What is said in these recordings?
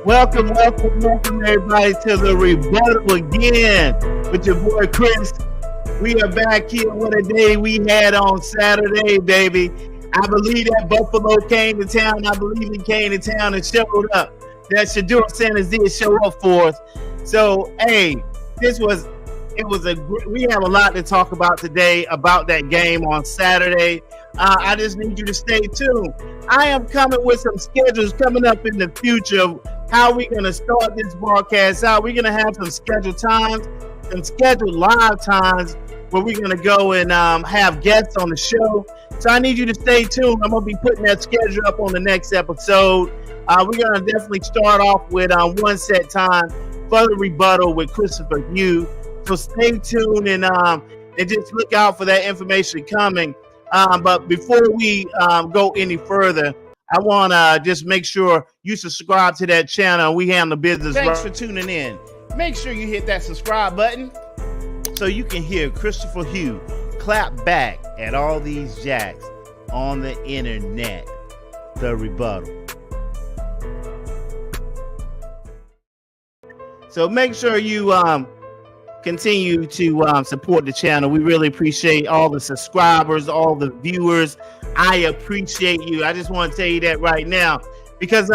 Welcome everybody to the rebuttal again with your boy Chris. We are back here. What a day we had on Saturday, baby. I believe that Buffalo came to town. I believe he came to town and showed up. That Shedeur Sanders did show up for us. So, hey, we have a lot to talk about today about that game on Saturday. I just need you to stay tuned. I am coming with some schedules coming up in the future of how we're going to start this broadcast out. We're going to have some scheduled times, some scheduled live times where we're going to go and have guests on the show. So I need you to stay tuned. I'm going to be putting that schedule up on the next episode. We're going to definitely start off with one set time for the rebuttal with Christopher-Hugh. So stay tuned and just look out for that information coming. But before we go any further, I want to just make sure you subscribe to that channel. We handle business. Thanks for tuning in. Make sure you hit that subscribe button so you can hear Christopher-Hugh clap back at all these jacks on the internet. The rebuttal. So make sure you continue to support the channel. We really appreciate all the subscribers, all the viewers. I appreciate you. I just want to tell you that right now because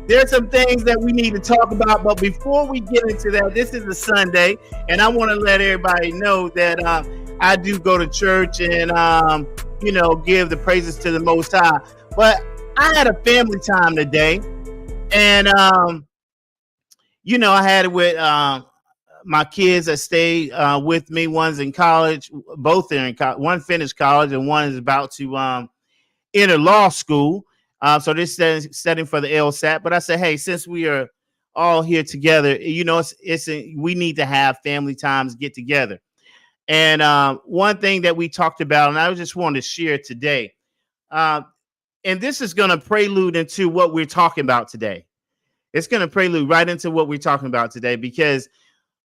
there's some things that we need to talk about. But before we get into that, this is a Sunday, and I want to let everybody know that I do go to church and give the praises to the Most High. But I had a family time today, and I had it with my kids that stay with me. One's in college, both are in college. One finished college, and one is about to enter law school. So this studying for the LSAT. But I said, hey, since we are all here together, we need to have family times, get together. And one thing that we talked about, and I just wanted to share today, and this is going to prelude into what we're talking about today. It's going to prelude right into what we're talking about today because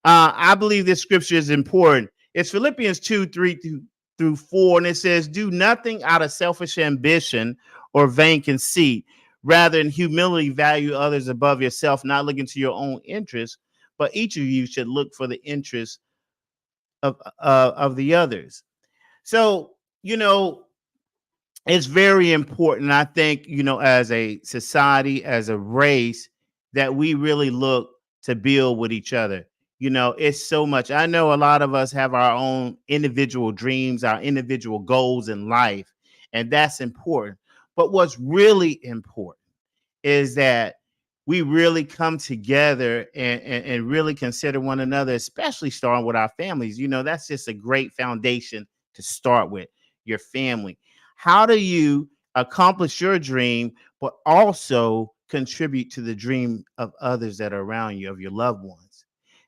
I believe this scripture is important. It's Philippians 2:3-4, and it says, do nothing out of selfish ambition or vain conceit. Rather, in humility, value others above yourself, not looking to your own interests, but each of you should look for the interests of the others. So, it's very important, I think, as a society, as a race, that we really look to build with each other. It's so much. I know a lot of us have our own individual dreams, our individual goals in life, and that's important. But what's really important is that we really come together and really consider one another, especially starting with our families. That's just a great foundation to start with, your family. How do you accomplish your dream, but also contribute to the dream of others that are around you, of your loved ones?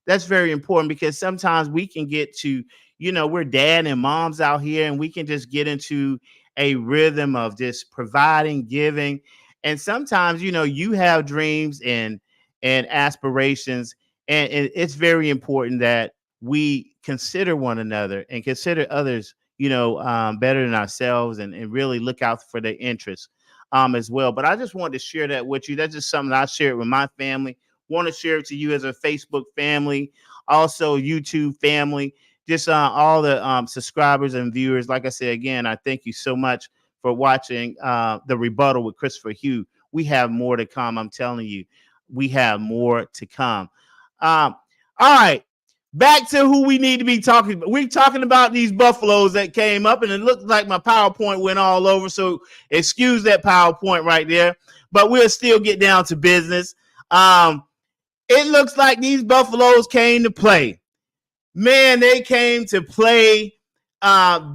That's very important because sometimes we can get to, we're dad and moms out here and we can just get into a rhythm of just providing, giving. And sometimes, you have dreams and aspirations. And it's very important that we consider one another and consider others, better than ourselves and really look out for their interests as well. But I just wanted to share that with you. That's just something I shared with my family. Want to share it to you as a Facebook family, also YouTube family, just all the subscribers and viewers. Like I said, again, I thank you so much for watching the rebuttal with Christopher-Hugh. We have more to come. I'm telling you, we have more to come. All right, back to who we need to be talking about. We're talking about these Buffaloes that came up, and it looked like my PowerPoint went all over. So excuse that PowerPoint right there, but we'll still get down to business. It looks like these Buffaloes came to play. Man, they came to play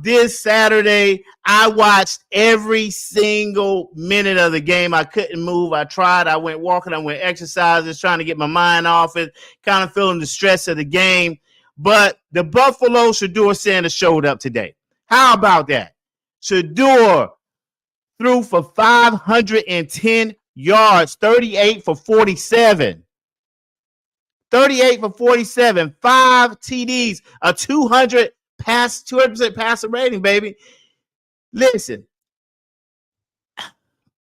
this Saturday. I watched every single minute of the game. I couldn't move. I tried. I went walking. I went exercises, trying to get my mind off it, kind of feeling the stress of the game. But the Buffalo Shedeur Sanders showed up today. How about that? Shedeur threw for 510 yards, 38 for 47. 38 for 47, 5 TDs, a 200% passer rating, baby. Listen,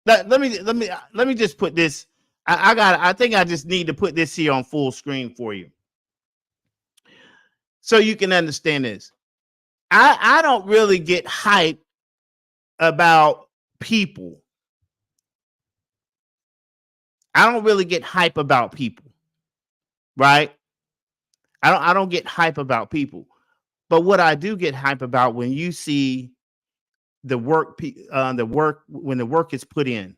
let me just put this I think I just need to put this here on full screen for you so you can understand this. I don't really get hyped about people. I don't really get hype about people, right? I don't get hype about people. But what I do get hype about when you see the work when the work is put in.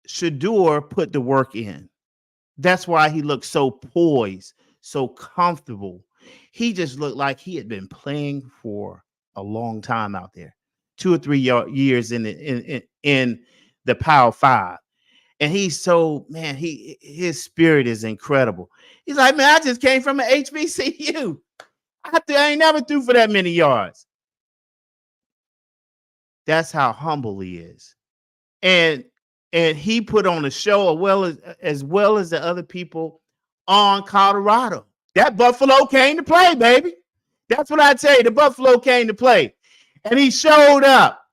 Shador put the work in. That's why he looked so poised, so comfortable. He just looked like he had been playing for a long time out there, 2 or 3 years in the Power Five. And he's so, man, his spirit is incredible. He's like, man, I just came from an HBCU. I ain't never threw for that many yards. That's how humble he is. And he put on a show as well as the other people on Colorado. That Buffalo came to play, baby. That's what I tell you. The Buffalo came to play. And he showed up.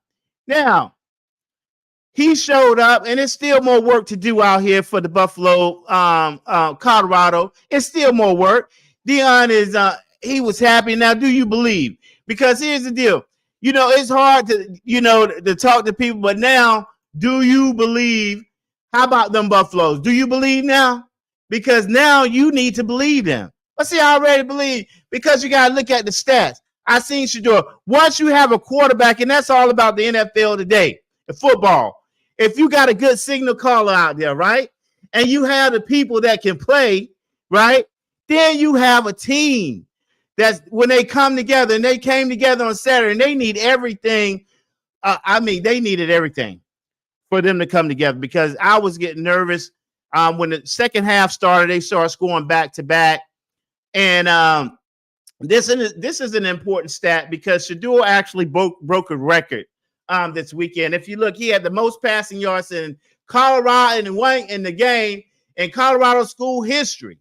Now, he showed up, and it's still more work to do out here for the Buffalo, Colorado. It's still more work. Deion is he was happy. Now, do you believe? Because here's the deal. You know, it's hard to talk to people, but now, do you believe? How about them Buffaloes? Do you believe now? Because now you need to believe them. But see, I already believe because you got to look at the stats. I seen Shador. Once you have a quarterback, and that's all about the NFL today, the football. If you got a good signal caller out there, right, and you have the people that can play, right, then you have a team that's when they come together, and they came together on Saturday, and they need everything. They needed everything for them to come together because I was getting nervous. When the second half started, they started scoring back to back. And this is an important stat because Shador actually broke a record this weekend. If you look, he had the most passing yards in Colorado in the game in Colorado school history.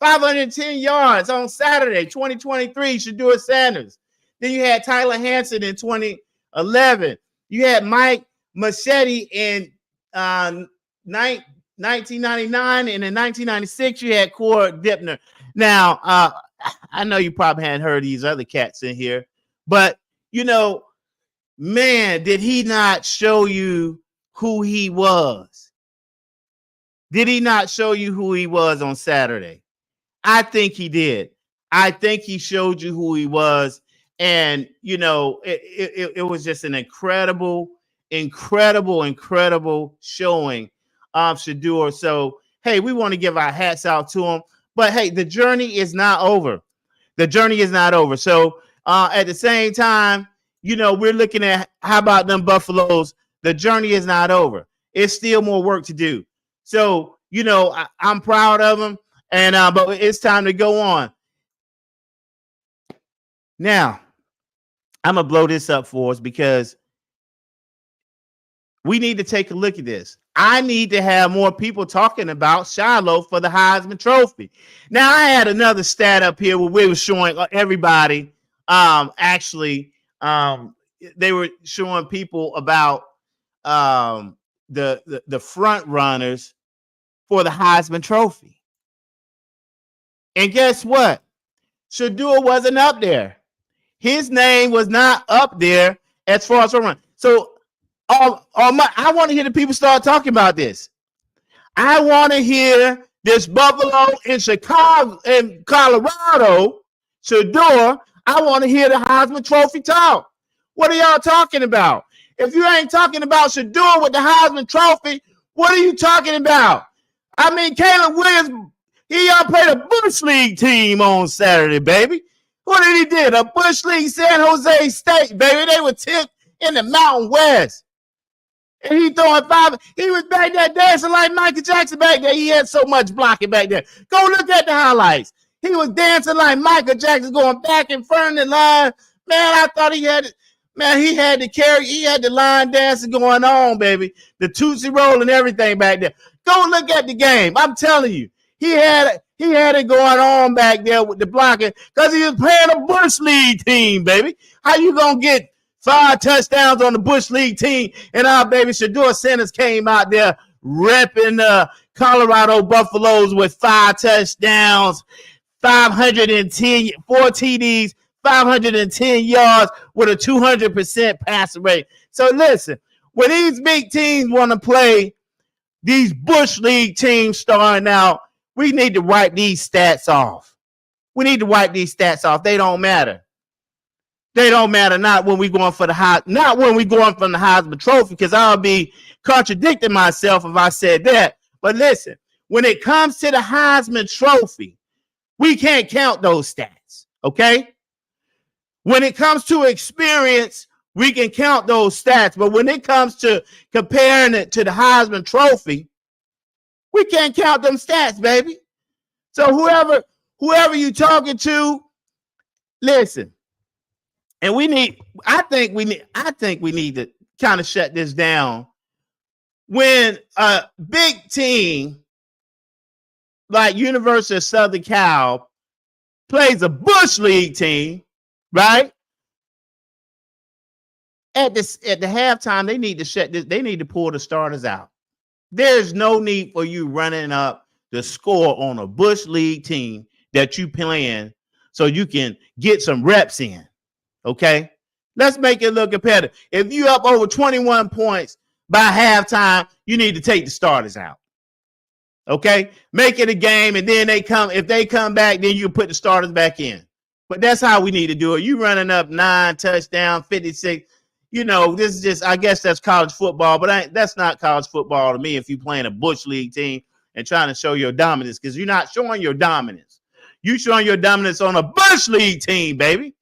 510 yards on Saturday, 2023, Shador Sanders. Then you had Tyler Hansen in 2011. You had Mike Machete in 1999, and in 1996, you had Core Dipner. Now, I know you probably hadn't heard these other cats in here, but, man, did he not show you who he was? Did he not show you who he was on Saturday? I think he did. I think he showed you who he was. And, it was just an incredible showing of Shador. So, hey, we want to give our hats out to him. But, hey, the journey is not over. The journey is not over. So, at the same time, we're looking at how about them Buffaloes? The journey is not over. It's still more work to do. So, I'm proud of them. And but it's time to go on. Now, I'm going to blow this up for us because we need to take a look at this. I need to have more people talking about Shiloh for the Heisman Trophy. Now, I had another stat up here where we were showing everybody. They were showing people about the front runners for the Heisman Trophy. And guess what? Shador wasn't up there. His name was not up there as far as run. So I want to hear the people start talking about this. I want to hear this Buffalo in Chicago and Colorado, Shador. I want to hear the Heisman Trophy talk. What are y'all talking about? If you ain't talking about Shador with the Heisman Trophy, what are you talking about? I mean, Caleb Williams, he played a Bush League team on Saturday, baby. What did he do? A Bush League San Jose State, baby. They were 10th in the Mountain West. And he throwing 5. He was back there dancing like Michael Jackson back there. He had so much blocking back there. Go look at the highlights. He was dancing like Michael Jackson, going back in front of the line. Man, I thought he had it. Man, he had the line dancing going on, baby. The Tootsie Roll and everything back there. Go look at the game. I'm telling you. He had it going on back there with the blocking because he was playing a Bush League team, baby. How you going to get 5 touchdowns on the Bush League team and our baby Shador Sanders came out there repping the Colorado Buffaloes with 5 touchdowns, 510, 4 TDs, 510 yards with a 200% passing rate. So listen, when these big teams want to play these Bush League teams starting out, we need to wipe these stats off. We need to wipe these stats off. They don't matter. They don't matter. Not when we going for the not when we going from the Heisman Trophy, because I'll be contradicting myself if I said that. But listen, when it comes to the Heisman Trophy, we can't count those stats. Okay? When it comes to experience, we can count those stats. But when it comes to comparing it to the Heisman Trophy, we can't count them stats, baby. So whoever you talking to, listen. And I think we need to kind of shut this down. When a big team like University of Southern Cal plays a Bush League team, right? At the halftime, they need to shut this. They need to pull the starters out. There's no need for you running up the score on a Bush League team that you playing so you can get some reps in. Okay, let's make it look competitive. If you up over 21 points by halftime, you need to take the starters out. Okay, make it a game, and then if they come back, then you put the starters back in. But that's how we need to do it. You running up 9 touchdowns, 56. You know, this is just, I guess that's college football, but that's not college football to me if you're playing a Bush League team and trying to show your dominance, because you're not showing your dominance. You're showing your dominance on a Bush League team, baby.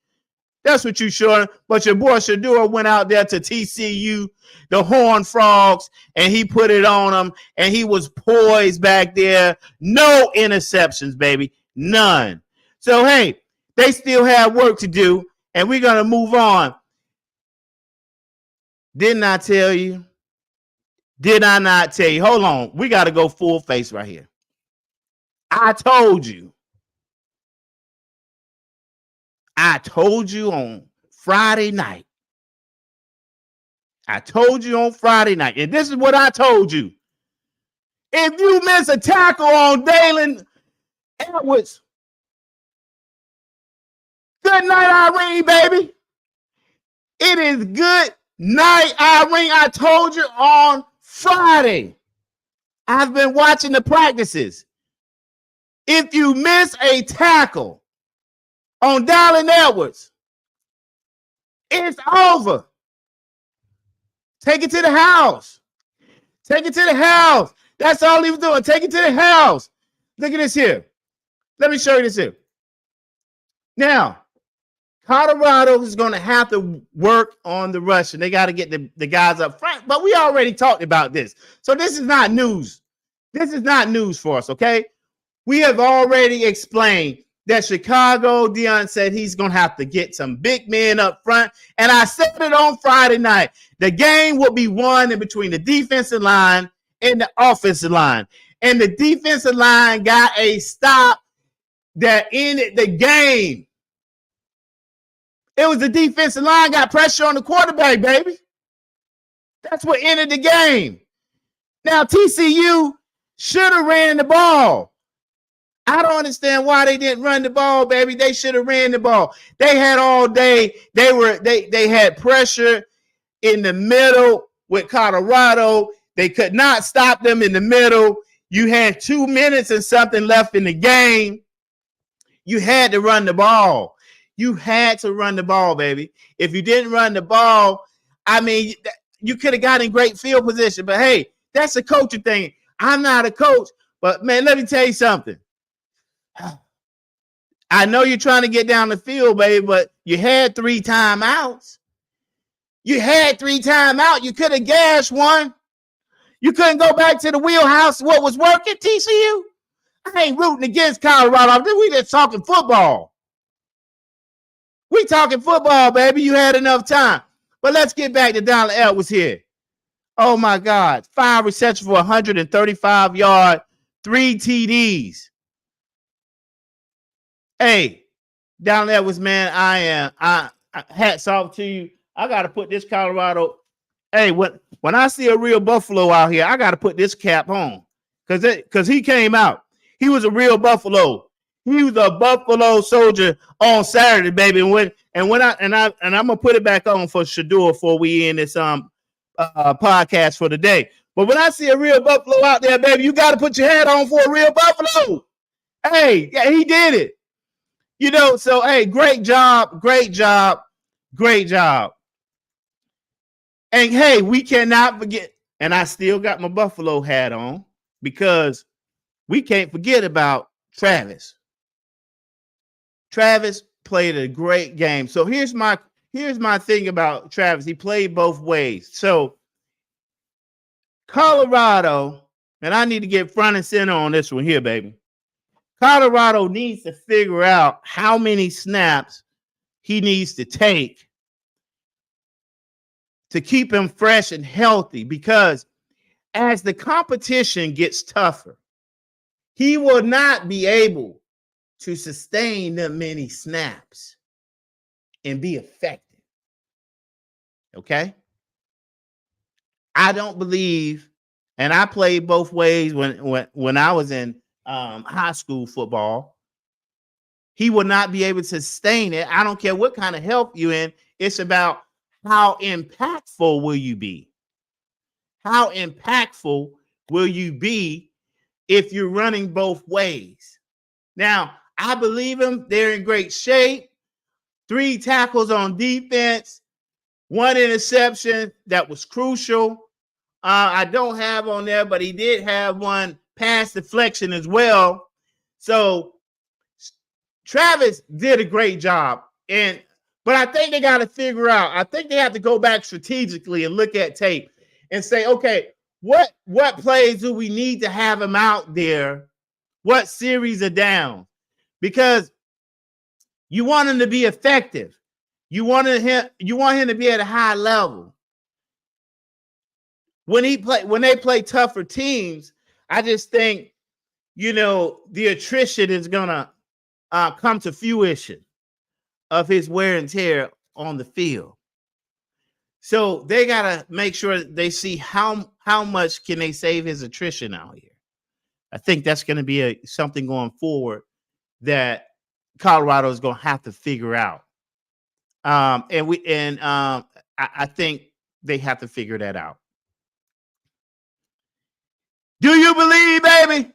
That's what you showing. But your boy Shadura went out there to TCU, the Horned Frogs, and he put it on them, and he was poised back there. No interceptions, baby. None. So, hey, they still have work to do, and we're going to move on. Didn't I tell you? Did I not tell you? Hold on. We got to go full face right here. I told you. I told you on Friday night. And this is what I told you. If you miss a tackle on Dalen Edwards, good night, Irene, baby. It is good night, Irene. I told you on Friday. I've been watching the practices. If you miss a tackle on Dalen Edwards, it's over. Take it to the house. Take it to the house. That's all he was doing. Take it to the house. Look at this here. Let me show you this here. Now, Colorado is going to have to work on the rush, and they got to get the guys up front. But we already talked about this. So this is not news. This is not news for us, okay? We have already explained that Chicago, Deion said he's going to have to get some big men up front. And I said it on Friday night. The game will be won in between the defensive line and the offensive line. And the defensive line got a stop that ended the game. It was the defensive line got pressure on the quarterback, baby. That's what ended the game. Now, TCU should have ran the ball. I don't understand why they didn't run the ball, baby. They should have ran the ball. They had all day. They had pressure in the middle with Colorado. They could not stop them in the middle. You had 2 minutes and something left in the game. You had to run the ball. You had to run the ball, baby. If you didn't run the ball, I mean, you could have got in great field position. But, hey, that's a coaching thing. I'm not a coach. But, man, let me tell you something. I know you're trying to get down the field, baby, but you had 3 timeouts. You had 3 timeouts. You could have gashed one. You couldn't go back to the wheelhouse. What was working, TCU? I ain't rooting against Colorado. We just talking football. We talking football, baby. You had enough time. But let's get back to Dalen Edwards here. Oh, my God. 5 receptions for 135 yards, 3 TDs. Hey, Dalen Edwards, man, I hats off to you. I got to put this Colorado Hey, when I see a real Buffalo out here, I got to put this cap on because he came out. He was a real Buffalo. He was a Buffalo soldier on Saturday, baby. And I'm gonna put it back on for Shador before we end this podcast for the day. But when I see a real Buffalo out there, baby, you got to put your hat on for a real Buffalo. Hey, yeah, he did it. You know, so hey, great job, great job, great job. And hey, we cannot forget, and I still got my Buffalo hat on because we can't forget about Travis. Travis played a great game. So here's my thing about Travis. He played both ways. So Colorado, and I need to get front and center on this one here, baby. Colorado needs to figure out how many snaps he needs to take to keep him fresh and healthy, because as the competition gets tougher, he will not be able to sustain that many snaps and be effective. Okay? I don't believe, and I played both ways when I was in high school football. He will not be able to sustain it. I don't care what kind of help you're in. It's about how impactful will you be? How impactful will you be if you're running both ways? Now, I believe him. They're in great shape. 3 tackles on defense, 1 interception that was crucial. I don't have on there, but he did have 1 pass deflection as well. So Travis did a great job. But I think they got to figure out, I think they have to go back strategically and look at tape and say, okay, what plays do we need to have him out there? What series are down? Because you want him to be effective. You want him to be at a high level. When they play tougher teams, I just think, you know, the attrition is gonna come to fruition of his wear and tear on the field. So they gotta make sure they see how much can they save his attrition out here. I think that's going to be something going forward that Colorado is going to have to figure out. I think they have to figure that out. Do you believe, baby?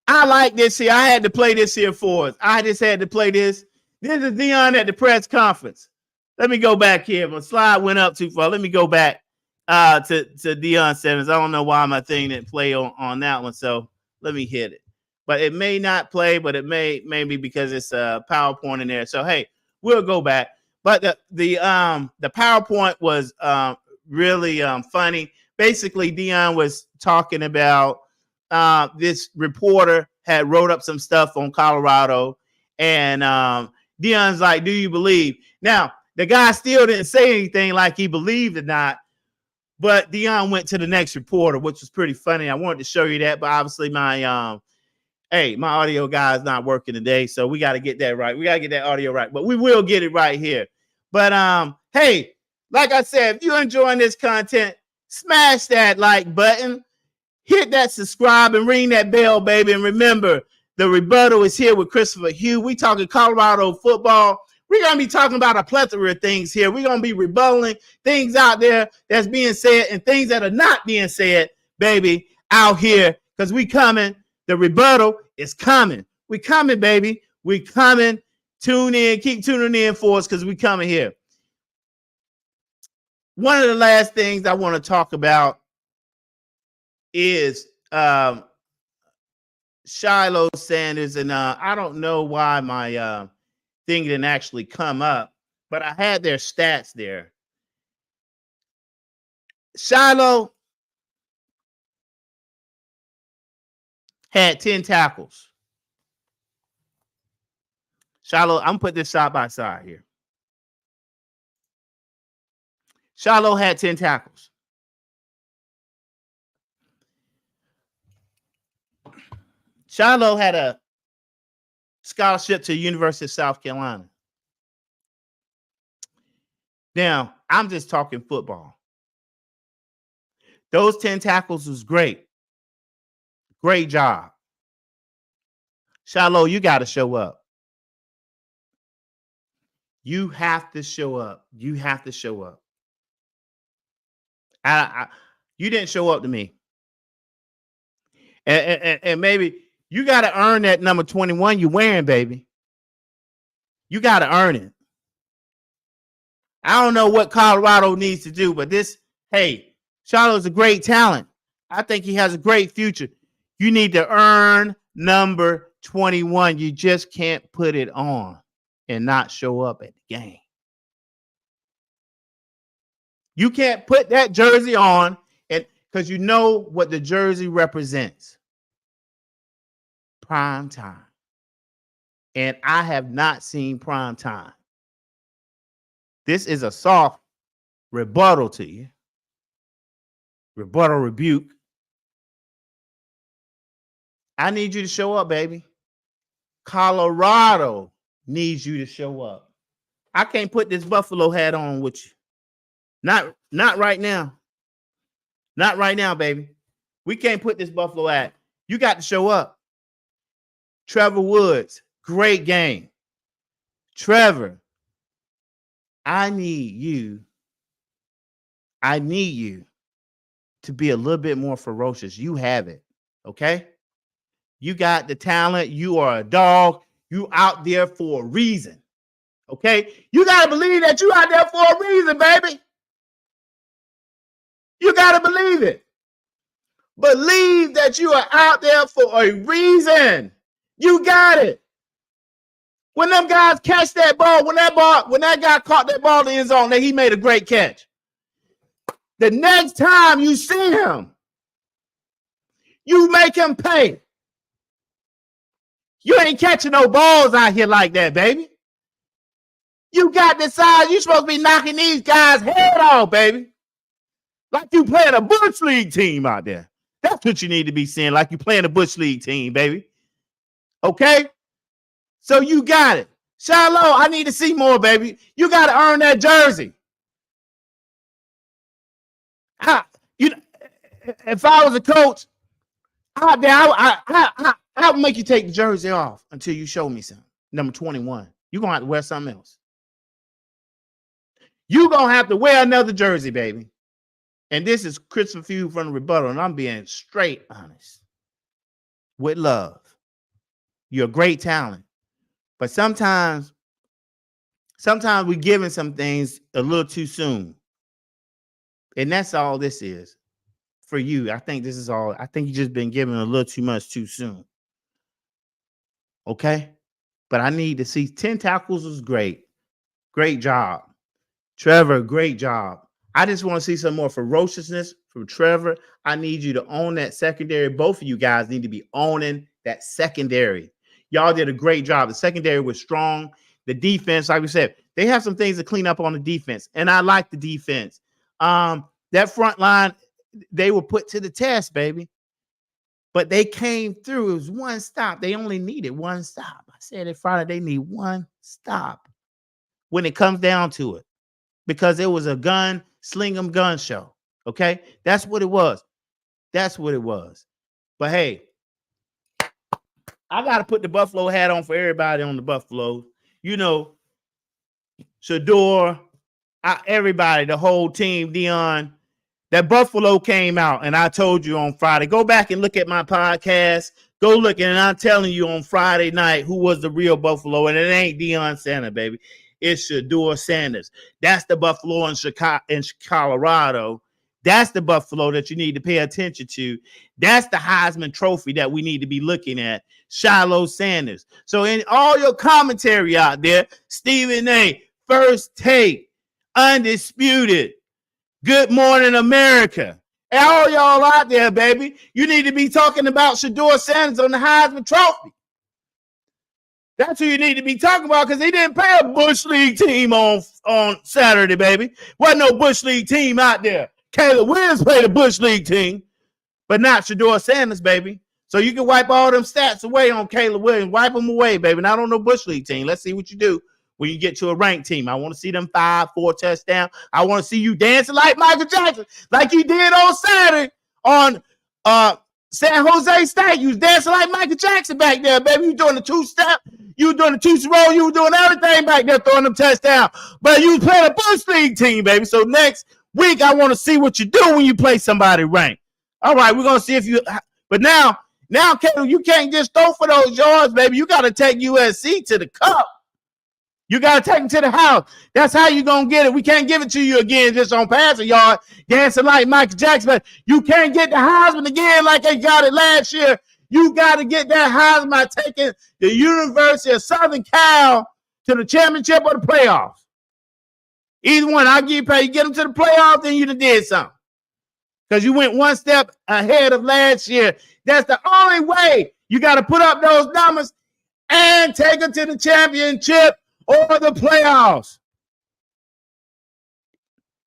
I like this here. I had to play this here for us. I just had to play this. This is Dion at the press conference. Let me go back here. My slide went up too far. Let me go back to Deion Sanders. I don't know why my thing didn't play on that one, so let me hit it. But it may not play, but it may be because it's a PowerPoint in there. So hey, we'll go back. But the PowerPoint was really funny. Basically, Deion was talking about this reporter had wrote up some stuff on Colorado, and Deion's like, "Do you believe?" Now the guy still didn't say anything like he believed or not. But Deion went to the next reporter, which was pretty funny. I wanted to show you that, but obviously my audio guy is not working today, so we got to get that right. We got to get that audio right, but we will get it right here. But hey, like I said, if you're enjoying this content, smash that like button, hit that subscribe, and ring that bell, baby. And remember, the rebuttal is here with Christopher-Hugh. We talking Colorado football. We're going to be talking about a plethora of things here. We're going to be rebutting things out there that's being said and things that are not being said, baby, out here, because we coming. The rebuttal is coming. We coming, baby. We coming. Tune in. Keep tuning in for us because we coming here. One of the last things I want to talk about is Shiloh Sanders. And I don't know why my thing didn't actually come up, but I had their stats there. Shiloh had 10 tackles. Shiloh, I'm putting this side by side here. Shiloh had 10 tackles. Shiloh had a scholarship to the University of South Carolina. Now, I'm just talking football. Those 10 tackles was great. Great job. Shiloh, you got to show up. You have to show up. You have to show up. You didn't show up to me. And maybe you got to earn that number 21 you're wearing, baby. You got to earn it. I don't know what Colorado needs to do, but hey, Shiloh's a great talent. I think he has a great future. You need to earn number 21. You just can't put it on and not show up at the game. You can't put that jersey on because you know what the jersey represents. Prime time. And I have not seen prime time. This is a soft rebuttal to you. Rebuttal rebuke. I need you to show up, baby. Colorado needs you to show up. I can't put this Buffalo hat on with you. Not right now. Not right now, baby. We can't put this Buffalo hat. You got to show up. Trevor Woods, great game. Trevor, I need you to be a little bit more ferocious. You have it, okay? You got the talent. You are a dog. You out there for a reason, okay? You got to believe that you out there for a reason, baby. You got to believe it. Believe that you are out there for a reason. You got it. When them guys catch that ball, when that guy caught that ball in the end zone, he made a great catch. The next time you see him, you make him pay. You ain't catching no balls out here like that, baby. You got the size. You supposed to be knocking these guys' head off, baby. Like you playing a Bush League team out there. That's what you need to be seeing, like you playing a Bush League team, baby. Okay? So you got it. Shiloh, I need to see more, baby. You got to earn that jersey. If I was a coach, I would make you take the jersey off until you show me something. Number 21. You're going to have to wear something else. You're going to have to wear another jersey, baby. And this is Christopher-Hugh from the rebuttal, and I'm being straight honest. With love. You're a great talent. But sometimes we're giving some things a little too soon. And that's all this is for you. I think this is all. I think you've just been given a little too much too soon. Okay? But I need to see 10 tackles was great. Great job. Trevor, great job. I just want to see some more ferociousness from Trevor. I need you to own that secondary. Both of you guys need to be owning that secondary. Y'all did a great job. The secondary was strong. The defense, like we said, they have some things to clean up on the defense. And I like the defense. That front line, they were put to the test, baby. But they came through. It was one stop. They only needed one stop. I said it Friday, they need one stop when it comes down to it. Because it was a sling 'em gun show. Okay? That's what it was. That's what it was. But hey, I got to put the Buffalo hat on for everybody on the Buffalo. You know, Shador, everybody, the whole team, Dion. That Buffalo came out, and I told you on Friday. Go back and look at my podcast. Go look, and I'm telling you on Friday night who was the real Buffalo, and it ain't Deion Sanders, baby. It's Shador Sanders. That's the Buffalo in Colorado. That's the Buffalo that you need to pay attention to. That's the Heisman Trophy that we need to be looking at. Shiloh Sanders. So in all your commentary out there, Stephen A., First Take, Undisputed, Good Morning America, and all y'all out there, baby, you need to be talking about Shador Sanders on the Heisman Trophy. That's who you need to be talking about because he didn't play a Bush League team on Saturday, baby. Wasn't no Bush League team out there. Caleb Williams played a Bush League team, but not Shador Sanders, baby. So you can wipe all them stats away on Caleb Williams. Wipe them away, baby. Not on no Bush League team. Let's see what you do when you get to a ranked team. I want to see them 5-4 touchdowns. I want to see you dancing like Michael Jackson, like you did on Saturday on San Jose State. You was dancing like Michael Jackson back there, baby. You doing the two-step. You were doing the two roll. You were doing everything back there, throwing them touchdowns. But you was playing a Bush League team, baby. So next week, I want to see what you do when you play somebody ranked. All right, we're going to see if you – but now, you can't just throw for those yards, baby. You got to take USC to the cup. You got to take them to the house. That's how you're going to get it. We can't give it to you again just on passing yard, dancing like Michael Jackson. But you can't get the Heisman again like they got it last year. You got to get that Heisman by taking the University of Southern Cal to the championship or the playoffs. Either one, I'll give you pay. You get them to the playoffs, then you done did something. Because you went one step ahead of last year. That's the only way. You got to put up those numbers and take them to the championship or the playoffs.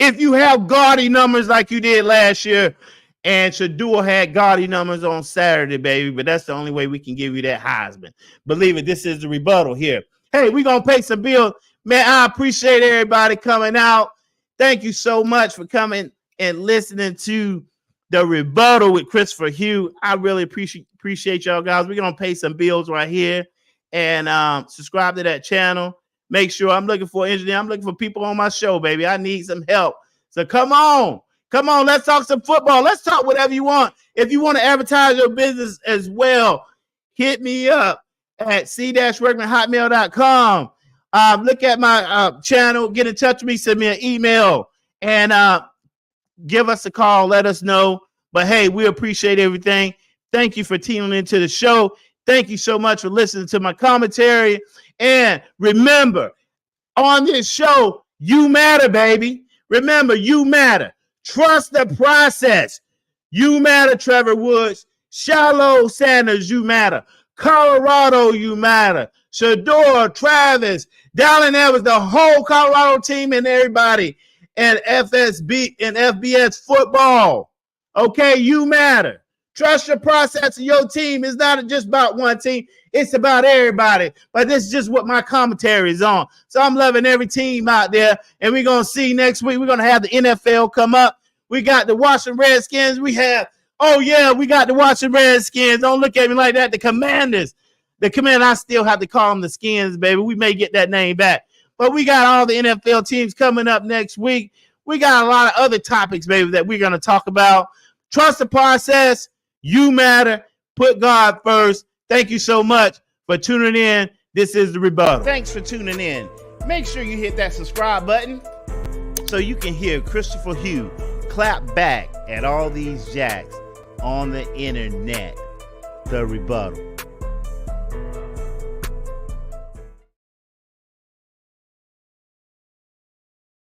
If you have gaudy numbers like you did last year, and Shadua had gaudy numbers on Saturday, baby, but that's the only way we can give you that Heisman. Believe it, this is the rebuttal here. Hey, we're going to pay some bills. Man, I appreciate everybody coming out. Thank you so much for coming and listening to the rebuttal with Christopher-Hugh. I really appreciate y'all guys. We're going to pay some bills right here and subscribe to that channel. Make sure I'm looking for an engineer. I'm looking for people on my show, baby. I need some help. So come on. Come on, let's talk some football. Let's talk whatever you want. If you want to advertise your business as well, hit me up at c-workman@hotmail.com. Look at my channel. Get in touch with me. Send me an email. And give us a call. Let us know. But, hey, we appreciate everything. Thank you for tuning into the show. Thank you so much for listening to my commentary. And remember, on this show, you matter, baby. Remember, you matter. Trust the process. You matter, Trevor Woods. Shiloh Sanders, you matter. Colorado, you matter. Shador, Travis, Dallin Evans, the whole Colorado team and everybody. And FSB and FBS football. Okay, you matter. Trust your process of your team. It's not just about one team. It's about everybody. But this is just what my commentary is on. So I'm loving every team out there. And we're going to see next week. We're going to have the NFL come up. We got the Washington Redskins. We got the Washington Redskins. Don't look at me like that. The Commanders. I still have to call them the Skins, baby. We may get that name back. But we got all the NFL teams coming up next week. We got a lot of other topics, baby, that we're going to talk about. Trust the process. You matter. Put God first. Thank you so much for tuning in. This is the rebuttal. Thanks for tuning in. Make sure you hit that subscribe button so you can hear Christopher-Hugh clap back at all these jacks on the internet. The rebuttal.